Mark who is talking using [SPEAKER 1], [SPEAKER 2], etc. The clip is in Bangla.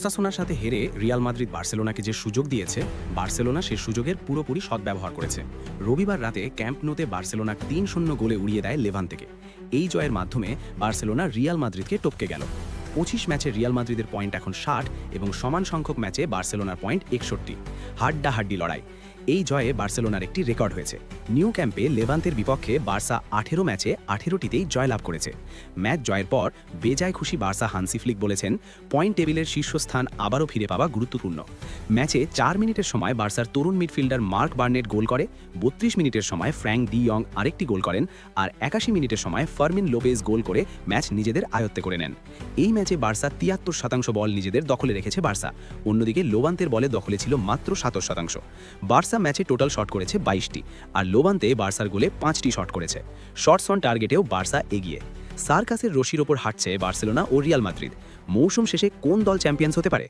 [SPEAKER 1] ওসাসোনার সাথে হেরে রিয়াল মাদ্রিদ বার্সেলোনাকে যে সুযোগ দিয়েছে, বার্সেলোনা সে সুযোগের পুরোপুরি সদ্ব্যবহার করেছে। রবিবার রাতে ক্যাম্প নোতে বার্সেলোনা ৩-০ গোলে উড়িয়ে দেয় লেভান্তেকে। এই জয়ের মাধ্যমে বার্সেলোনা রিয়াল মাদ্রিদকে টপকে গেল। ২৫ ম্যাচে রিয়াল মাদ্রিদের পয়েন্ট এখন ৬০ এবং সমান সংখ্যক ম্যাচে বার্সেলোনার পয়েন্ট ৬১। হাড্ডাহাড্ডি লড়াই। এই জয়ে বার্সেলোনার একটি রেকর্ড হয়েছে। নিউ ক্যাম্পে লেভান্তের বিপক্ষে বার্সা ১৮ ম্যাচে ১৮টিতেই জয়লাভ করেছে। ম্যাচ জয়ের পর বেজায় খুশি বার্সা হান্সি ফ্লিক বলেছেন, পয়েন্ট টেবিলের শীর্ষস্থান আবারও ফিরে পাওয়া গুরুত্বপূর্ণ। ম্যাচে ৪ মিনিটের সময় বার্সার তরুণ মিডফিল্ডার মার্ক বার্নেট গোল করে, ৩২ মিনিটের সময় ফ্র্যাঙ্ক ডি ইয়ং আরেকটি গোল করেন, আর ৮১ মিনিটের সময় ফার্মিন লোপেজ গোল করে ম্যাচ নিজেদের আয়ত্তে করে নেন। এই ম্যাচে বার্সা ৭৩% বল নিজেদের দখলে রেখেছে বার্সা। অন্যদিকে লোবান্তের বলে দখলে ছিল মাত্র ২৭%। বার্সা ম্যাচে টোটাল শট করেছে ২২টি, আর লোবান্তে বার্সার গোলে ৫টি শট করেছে। শটস অন টার্গেটেও বার্সা এগিয়ে। সার্কাসের রশির ওপর হাঁটছে বার্সেলোনা ও রিয়াল মাদ্রিদ। মৌসুম শেষে কোন দল চ্যাম্পিয়ন্স হতে পারে?